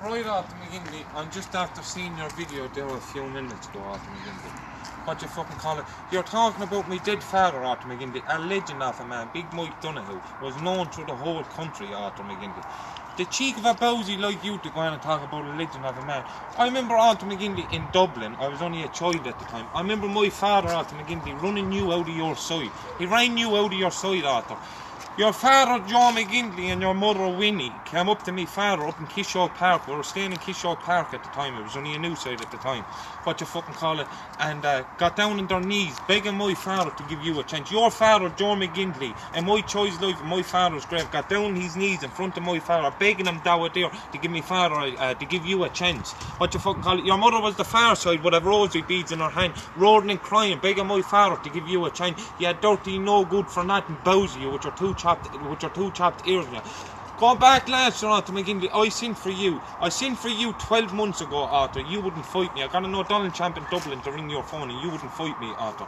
Right, Arthur McGinley, I'm just after seeing your video there a few minutes ago, Arthur McGinley. What you fucking call it? You're talking about my dead father, Arthur McGinley, a legend of a man, Big Mike Donoghue, was known through the whole country, Arthur McGinley. The cheek of a bowsy like you to go on and talk about a legend of a man. I remember Arthur McGinley in Dublin. I was only a child at the time. I remember my father, Arthur McGinley, running you out of your side. He ran you out of your side, Arthur. Your father, John McGinley, and your mother, Winnie, came up to me father up in Kishaw Park. We were staying in Kishaw Park at the time. It was only a new side at the time. What you fucking call it. And got down on their knees, begging my father to give you a chance. Your father, John McGinley, in my child's life, in my father's grave, got down on his knees in front of my father, begging him down there to give me father, to give you a chance. What you fucking call it. Your mother was the far side with a rosary beads in her hand, roaring and crying, begging my father to give you a chance. You dirty, no good for nothing, bowsy you with your two chopped ears. Go back last year, Arthur McGinley. I sinned for you. I sinned for you 12 months ago, Arthur. You wouldn't fight me. I got an O'Donnell champ in Dublin to ring your phone and you wouldn't fight me, Arthur.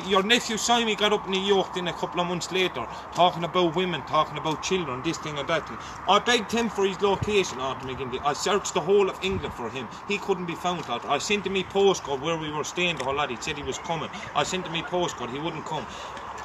Your nephew Simey got up in New York then a couple of months later, talking about women, talking about children, this thing and that thing. I begged him for his location, Arthur McGinley. I searched the whole of England for him. He couldn't be found, Arthur. I sent him my postcode where we were staying, the whole lot. He said he was coming. I sent him my postcode. He wouldn't come.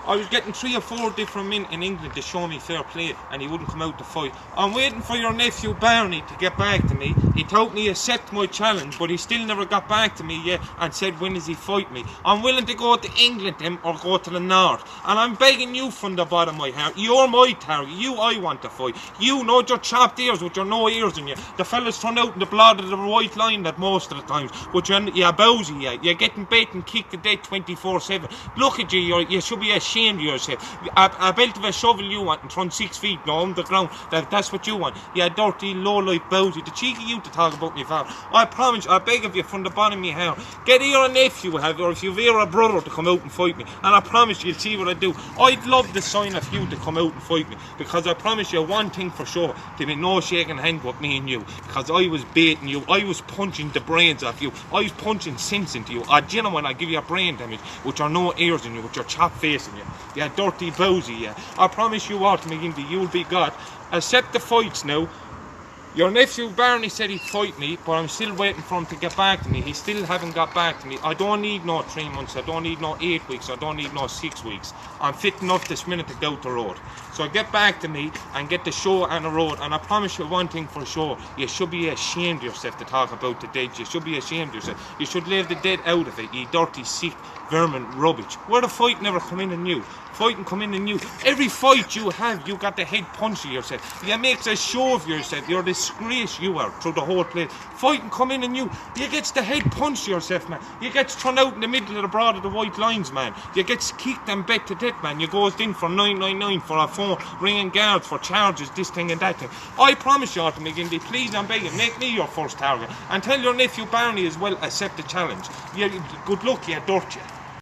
I was getting 3 or 4 different men in England to show me fair play and he wouldn't come out to fight. I'm waiting for your nephew Barney to get back to me. He told me he accepted my challenge, but he still never got back to me yet and said when does he fight me. I'm willing to go to England or go to the north, and I'm begging you from the bottom of my heart. You're my target. You I want to fight. You know your chopped ears with your no ears in you. The fellas turn out in the blood of the white line that most of the times. But you're bowsy, you're getting bait and kicked to death 24/7. Look at you, you should be ashamed of yourself. A belt of a shovel you want and run 6 feet on the ground. That's what you want. You dirty, low-life bowsy. The cheek of you to talk about me father. I promise, I beg of you from the bottom of my heart. Get here a nephew have, or if you've here a brother to come out and fight me. And I promise you'll see what I do. I'd love the sign of you to come out and fight me. Because I promise you one thing for sure. There'll be no shaking hand with me and you. Because I was baiting you. I was punching the brains off you. I was punching sense into you. Genuine, I give you a brain damage with your no ears in you, with your chopped face in you. You dirty bowsy, yeah. I promise you, Arthur McGinley, you'll be God. Accept the fights now. Your nephew Barney said he'd fight me, but I'm still waiting for him to get back to me. He still haven't got back to me. I don't need no 3 months, I don't need no 8 weeks, I don't need no 6 weeks. I'm fit enough this minute to go out the road. So get back to me and get the show on the road. And I promise you one thing for sure, you should be ashamed of yourself to talk about the dead. You should be ashamed of yourself. You should leave the dead out of it, you dirty, sick, vermin, rubbish. Where the fight never come in on you. Fighting come in on you. Every fight you have, you got the head punch of yourself. You make a show of yourself. You're a disgrace, you are, through the whole place. Fighting come in on you. You gets the head punch of yourself, man. You gets thrown out in the middle of the broad of the white lines, man. You gets kicked and bet to death, man. You goes in for 999 for a phone, ringing guards for charges, this thing and that thing. I promise you, Arthur McGinley, please I'm begging, make me your first target. And tell your nephew Barney as well, accept the challenge. Good luck, you dirt you.